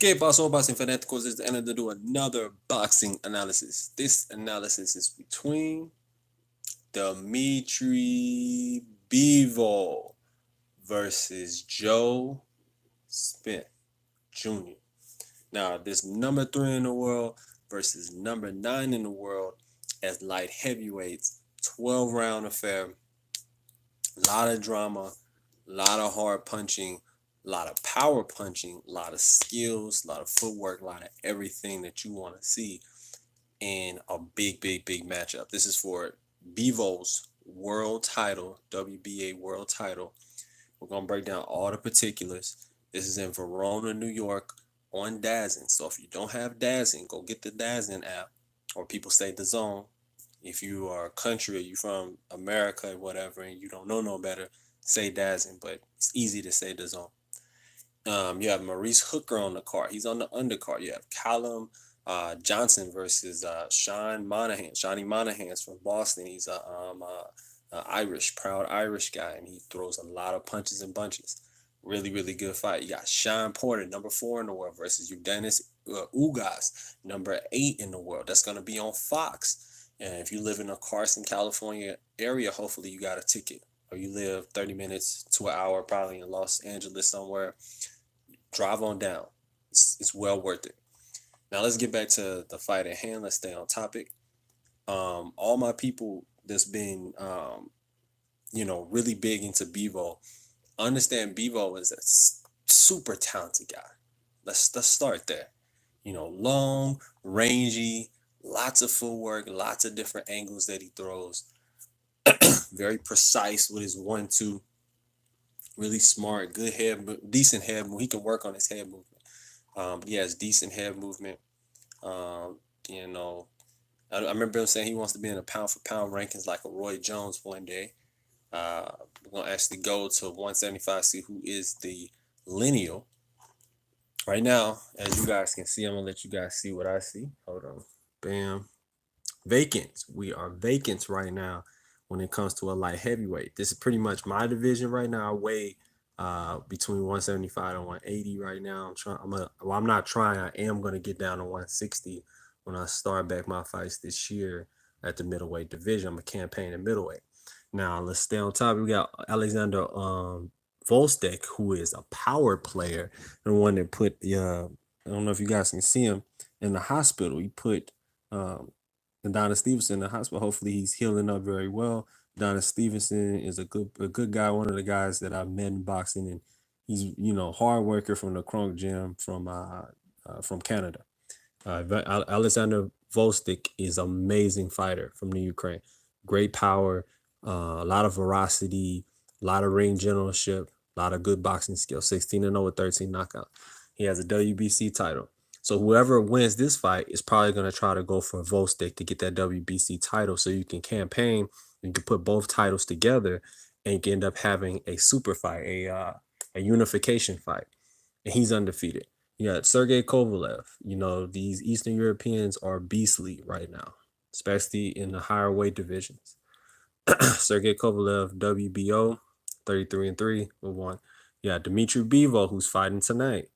¿Qué pasó, boxing fanáticos? It's the end to do another boxing analysis. This analysis is between Dimitri BiVOL versus Joe Smith Jr. Now, this number 3 in the world versus number 9 in the world as light heavyweights, 12-round affair. A lot of drama, a lot of hard punching, a lot of power punching, a lot of skills, a lot of footwork, a lot of everything that you want to see in a big matchup. This is for BiVOL's world title, WBA world title. We're going to break down all the particulars. This is in Verona, New York on DAZN. So if you don't have DAZN, go get the DAZN app, or people say the zone. If you are a country or you from America or whatever and you don't know no better, say DAZN, but it's easy to say the zone. You have Maurice Hooker on the card. He's on the undercard. You have Callum Johnson versus Sean Monahan. Shawnee Monahan's from Boston. He's a proud Irish guy, and he throws a lot of punches and bunches. Really good fight. You got Sean Porter, number 4 in the world, versus Eudenis Ugas, number 8 in the world. That's going to be on Fox. And if you live in the Carson, California area, hopefully you got a ticket. Or you live 30 minutes to an hour, probably in Los Angeles somewhere. Drive on down. It's well worth it. Now let's get back to the fight at hand. Let's stay on topic. All my people that's been, really big into BiVOL, understand BiVOL is a super talented guy. Let's start there. Long, rangy, lots of footwork, lots of different angles that he throws. Very precise with his 1-2. Really smart, good head, decent head movement. He can work on his head movement. He has decent head movement. I remember him saying he wants to be in the pound for pound rankings like a Roy Jones one day. We're gonna actually go to 175, see who is the lineal. Right now, as you guys can see, I'm gonna let you guys see what I see. Hold on. Bam. Vacant. We are vacant right now when it comes to a light heavyweight. This is pretty much my division right now. I weigh between 175 and 180 right now. I'm not trying. I am going to get down to 160 when I start back my fights this year at the middleweight division. I'm a campaign in middleweight. Now let's stay on top. We got Alexander Volstek, who is a power player, the one that put the I don't know if you guys can see him in the hospital. He put Adonis Stevenson in the hospital. Hopefully he's healing up very well. Adonis Stevenson is a good guy, one of the guys that I've met in boxing, and he's hard worker from the Kronk Gym from Canada. Alexander Volstik is an amazing fighter from the Ukraine. Great power, a lot of veracity, a lot of ring generalship, a lot of good boxing skills. 16-0 with 13 knockouts. He has a WBC title. So whoever wins this fight is probably going to try to go for Volstik to get that WBC title, so you can campaign, you can put both titles together, and you can end up having a super fight, a unification fight. And he's undefeated. You got Sergey Kovalev. These Eastern Europeans are beastly right now, especially in the higher weight divisions. Sergey Kovalev, WBO, 33-3 with 1. You got Dimitri BiVOL, who's fighting tonight,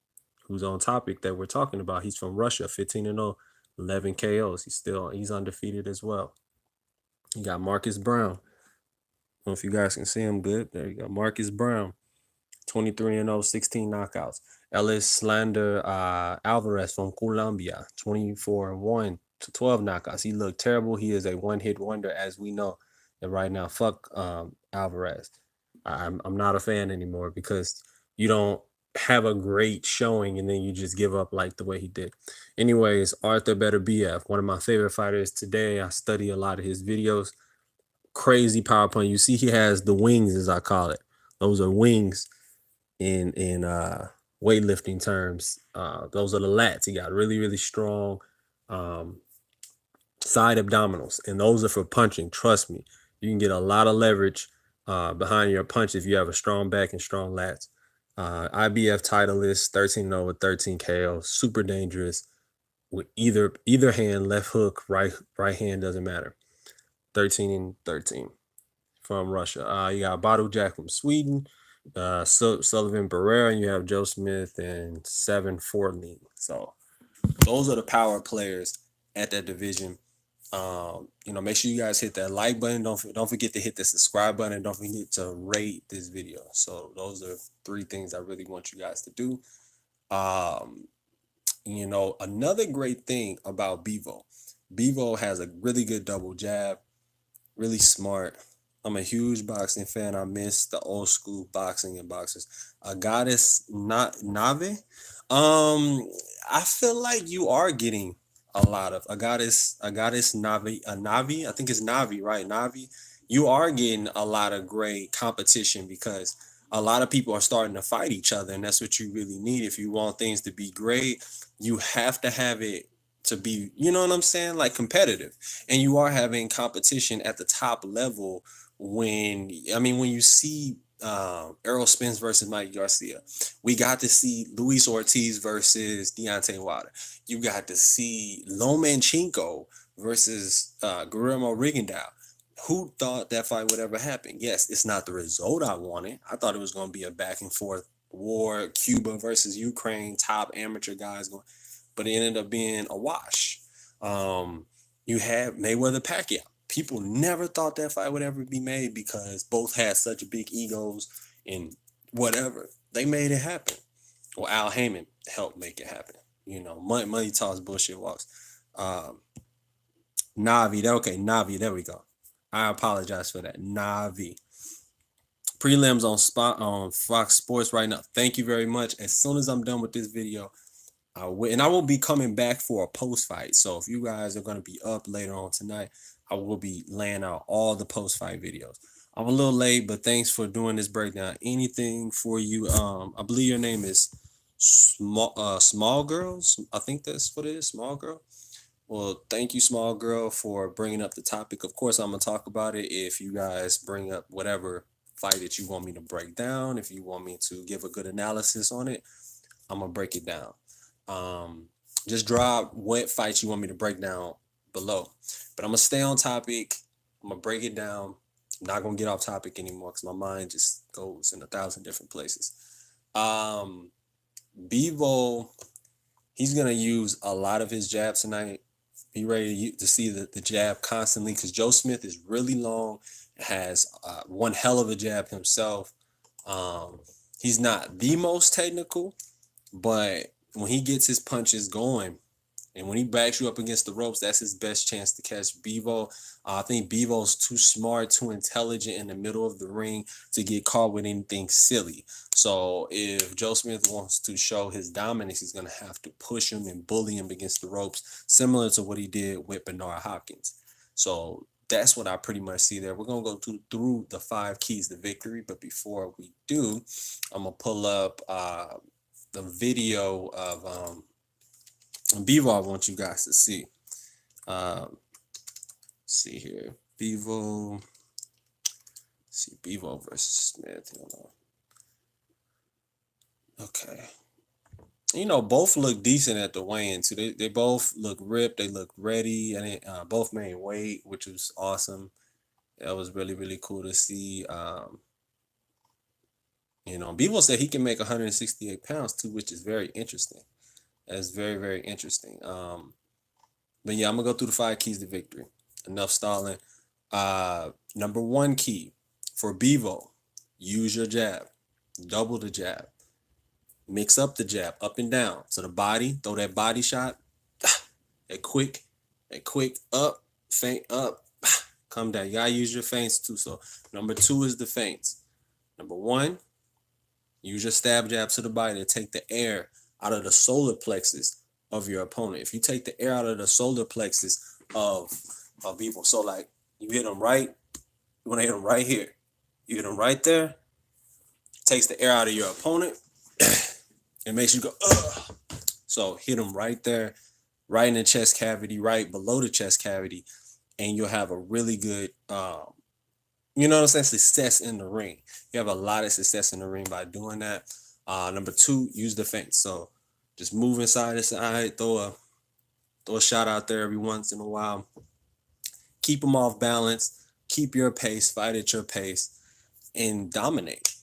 who's on topic that we're talking about. He's from Russia, 15-0, 11 KOs. He's undefeated as well. You got Marcus Brown. I don't know if you guys can see him good. There you go. Marcus Brown, 23-0, 16 knockouts. Ellis Slander Alvarez from Colombia, 24-1 to 12 knockouts. He looked terrible. He is a one-hit wonder, as we know. And right now, fuck Alvarez. I'm not a fan anymore, because you don't have a great showing and then you just give up like the way he did. Anyways, Arthur Beterbiev, one of my favorite fighters today. I study a lot of his videos. Crazy power punch. You see he has the wings, as I call it. Those are wings in weightlifting terms. Those are the lats. He got really strong side abdominals, and those are for punching. Trust me, you can get a lot of leverage behind your punch if you have a strong back and strong lats. IBF titleist, 13-0 with 13 KO, super dangerous with either hand, left hook, right hand, doesn't matter. 13-13 from Russia. You got Badu Jack from Sweden, Sullivan Barrera, and you have Joe Smith and Seven Fortney. So those are the power players at that division. Make sure you guys hit that like button. Don't forget to hit the subscribe button. Don't forget to rate this video. So those are three things I really want you guys to do. Another great thing about BiVOL. BiVOL has a really good double jab, really smart. I'm a huge boxing fan. I miss the old school boxing and boxers. A goddess, not Nave. I feel like you are getting a lot of a goddess Navi, a Navi. I think it's Navi, right? Navi. You are getting a lot of great competition because a lot of people are starting to fight each other, and that's what you really need if you want things to be great. You have to have it to be, you know what I'm saying, like competitive, and you are having competition at the top level when you see Errol Spence versus Mike Garcia. We got to see Luis Ortiz versus Deontay Wilder. You got to see Lomachenko versus Guillermo Rigondeaux. Who thought that fight would ever happen? Yes, it's not the result I wanted. I thought it was going to be a back and forth war, Cuba versus Ukraine, top amateur guys going, but it ended up being a wash. You have Mayweather Pacquiao. People never thought that fight would ever be made because both had such big egos and whatever. They made it happen. Well, Al Heyman helped make it happen. Money talks, bullshit walks. Navi, there we go. I apologize for that. Navi. Prelims on Fox Sports right now. Thank you very much. As soon as I'm done with this video, I will be coming back for a post fight. So if you guys are going to be up later on tonight, I will be laying out all the post fight videos. I'm a little late, but thanks for doing this breakdown. Anything for you? I believe your name is Small Girls. I think that's what it is, Small Girl. Well, thank you, Small Girl, for bringing up the topic. Of course, I'm gonna talk about it if you guys bring up whatever fight that you want me to break down. If you want me to give a good analysis on it, I'm gonna break it down. Just drop what fights you want me to break down below. But I'm gonna stay on topic. I'm gonna break it down. I'm not gonna get off topic anymore because my mind just goes in 1,000 different places. BiVOL, he's gonna use a lot of his jabs tonight. Be ready to see the jab constantly because Joe Smith is really long, has one hell of a jab himself. He's not the most technical, but when he gets his punches going and when he backs you up against the ropes, that's his best chance to catch BiVOL. I think BiVOL's too smart, too intelligent in the middle of the ring to get caught with anything silly. So if Joe Smith wants to show his dominance, he's going to have to push him and bully him against the ropes, similar to what he did with Bernard Hopkins. So that's what I pretty much see there. We're going to go through the 5 keys to victory. But before we do, I'm going to pull up the video of BiVOL I want you guys to see. See here. BiVOL. See BiVOL versus Smith. Okay. Both look decent at the weigh-in too. They both look ripped. They look ready, and both made weight, which was awesome. That was really, really cool to see. BiVOL said he can make 168 pounds too, which is very interesting. That's very, very interesting. But yeah, I'm gonna go through the 5 keys to victory. Enough stalling. Number 1 key for BiVOL: use your jab, double the jab, mix up the jab, up and down. So the body, throw that body shot, that quick up, feint up, come down. You gotta use your feints too. So number 2 is the feints. Number 1, use your stab jab to the body to take the air out of the solar plexus of your opponent. If you take the air out of the solar plexus of people, so like you hit them right, you want to hit them right here. You hit them right there, takes the air out of your opponent, and makes you go, ugh. So hit them right there, right in the chest cavity, right below the chest cavity, and you'll have a really good, success in the ring. You have a lot of success in the ring by doing that. Number 2, use the feint. So just move inside to side, throw a shot out there every once in a while. Keep them off balance. Keep your pace. Fight at your pace, and dominate.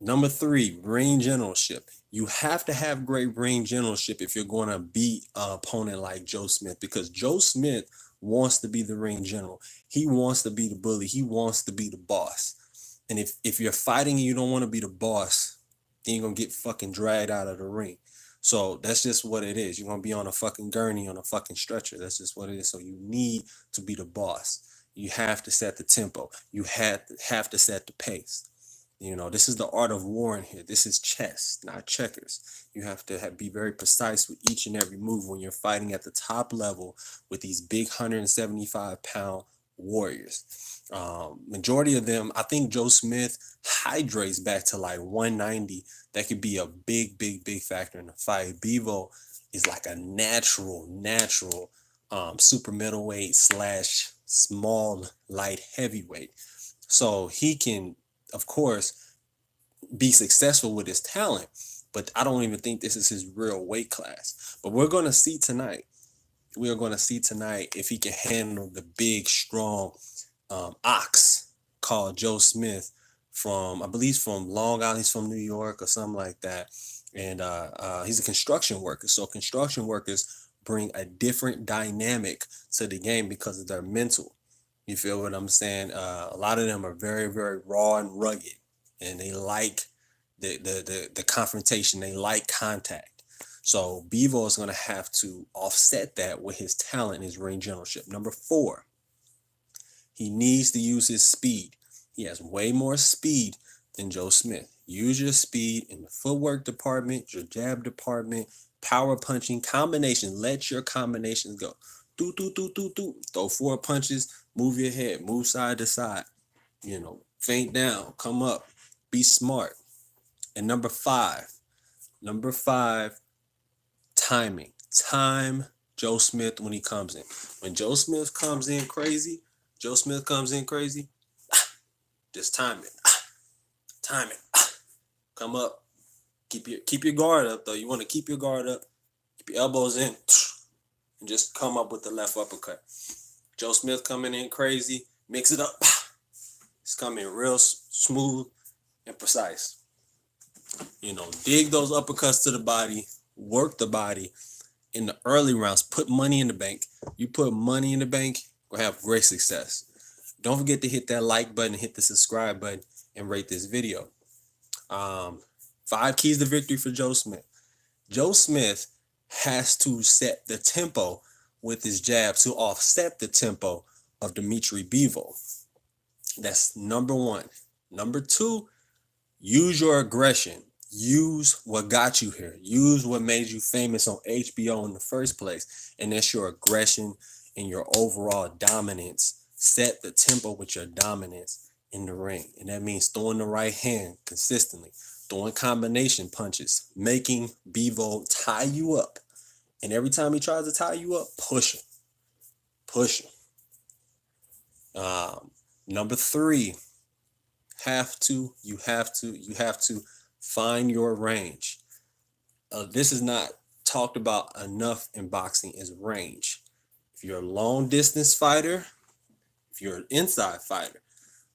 Number 3, ring generalship. You have to have great ring generalship if you're going to beat an opponent like Joe Smith, because Joe Smith wants to be the ring general. He wants to be the bully. He wants to be the boss. And if you're fighting and you don't want to be the boss, then you're going to get fucking dragged out of the ring. So that's just what it is. You're going to be on a fucking gurney, on a fucking stretcher. That's just what it is. So you need to be the boss. You have to set the tempo. You have to set the pace. You know, this is the art of war in here. This is chess, not checkers. You have to be very precise with each and every move when you're fighting at the top level with these big 175-pound warriors. Majority of them, I think Joe Smith hydrates back to like 190. That could be a big, big, big factor in the fight. BiVOL is like a natural super middleweight / small light heavyweight. So he can, of course, be successful with his talent, but I don't even think this is his real weight class. But we're going to see tonight. We are going to see tonight if he can handle the big, strong ox called Joe Smith from, I believe he's from Long Island. He's from New York or something like that. And he's a construction worker. So construction workers bring a different dynamic to the game because of their mental. You feel what I'm saying? A lot of them are very, very raw and rugged, and they like the confrontation. They like contact. So BiVOL is going to have to offset that with his talent and his ring generalship. Number 4, he needs to use his speed. He has way more speed than Joe Smith. Use your speed in the footwork department, your jab department, power punching, combination. Let your combinations go. Do, do, do, do, do. Throw 4 punches, move your head, move side to side. You know, feint down, come up, be smart. And number 5, timing. Time Joe Smith when he comes in. When Joe Smith comes in crazy, just time it. Time it. Come up. Keep your guard up, though. You want to keep your guard up. Keep your elbows in. And just come up with the left uppercut. Joe Smith coming in crazy. Mix it up. It's coming real smooth and precise. You know, dig those uppercuts to the body. Work the body in the early rounds. Put money in the bank. You put money in the bank, you'll have great success. Don't forget to hit that like button, hit the subscribe button, and rate this video. 5 keys to victory for Joe Smith. Joe Smith has to set the tempo with his jab to offset the tempo of Dimitri BiVOL. That's number 1. Number 2, use your aggression. Use what got you here. Use what made you famous on HBO in the first place. And that's your aggression and your overall dominance. Set the tempo with your dominance in the ring. And that means throwing the right hand consistently, throwing combination punches, making BiVOL tie you up. And every time he tries to tie you up, push him. Push him. Number 3, you have to find your range. This is not talked about enough in boxing, is range. If you're a long distance fighter, if you're an inside fighter,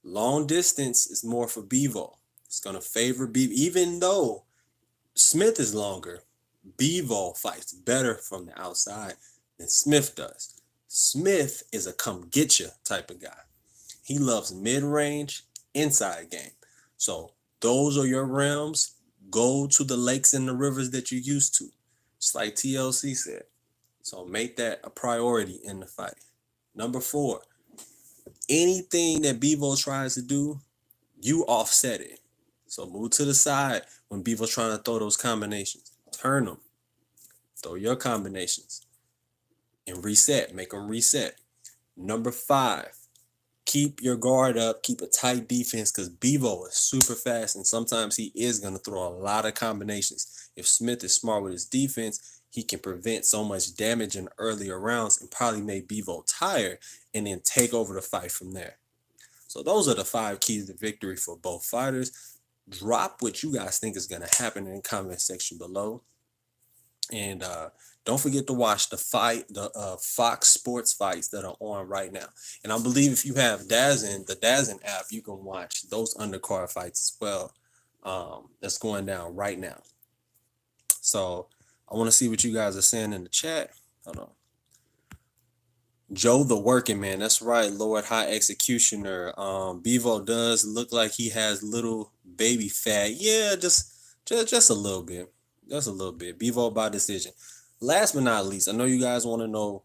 long distance is more for BiVOL. It's going to favor BiVOL. Even though Smith is longer, BiVOL fights better from the outside than Smith does. Smith is a come get you type of guy. He loves mid-range, inside game. So those are your realms. Go to the lakes and the rivers that you're used to. Just like TLC said. So make that a priority in the fight. Number 4, anything that BiVOL tries to do, you offset it. So move to the side when BiVOL's trying to throw those combinations. Turn them. Throw your combinations. And reset. Make them reset. Number 5, keep your guard up. Keep a tight defense because BiVOL is super fast and sometimes he is going to throw a lot of combinations. If Smith is smart with his defense, he can prevent so much damage in earlier rounds and probably make BiVOL tired and then take over the fight from there. So those are the 5 keys to victory for both fighters. Drop what you guys think is going to happen in the comment section below. And don't forget to watch the Fox Sports fights that are on right now. And I believe if you have the DAZN app, you can watch those undercard fights as well. that's going down right now. So I want to see what you guys are saying in the chat. Hold on. Joe the working man. That's right, Lord High Executioner. BiVOL does look like he has little baby fat. Yeah, just a little bit. Just a little bit. BiVOL by decision. Last but not least, I know you guys want to know,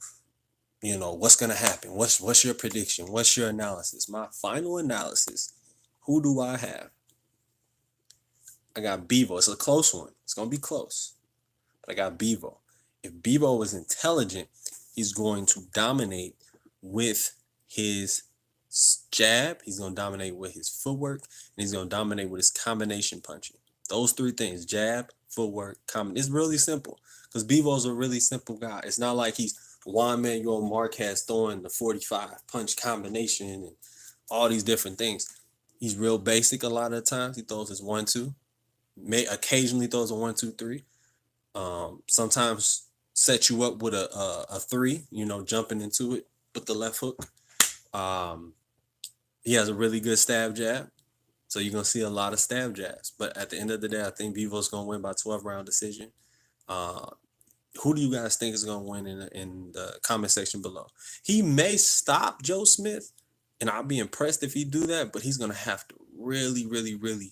what's gonna happen. What's your prediction? What's your analysis? My final analysis. Who do I have? I got BiVOL. It's a close one. It's gonna be close. But I got BiVOL. If BiVOL is intelligent, he's going to dominate with his jab. He's going to dominate with his footwork, and he's going to dominate with his combination punching. Those three things: jab, footwork, It's really simple because BiVOL's a really simple guy. It's not like he's Juan Manuel Marquez throwing the 45 punch combination and all these different things. He's real basic a lot of the times. He throws his 1-2. May occasionally throws a 1-2-3. Sometimes set you up with a 3, jumping into it with the left hook. He has a really good stab jab, so you're gonna see a lot of stab jabs. But at the end of the day, I think BiVOL's gonna win by 12-round decision. Who do you guys think is gonna win in the comment section below? He may stop Joe Smith, and I'll be impressed if he do that. But he's gonna have to really, really, really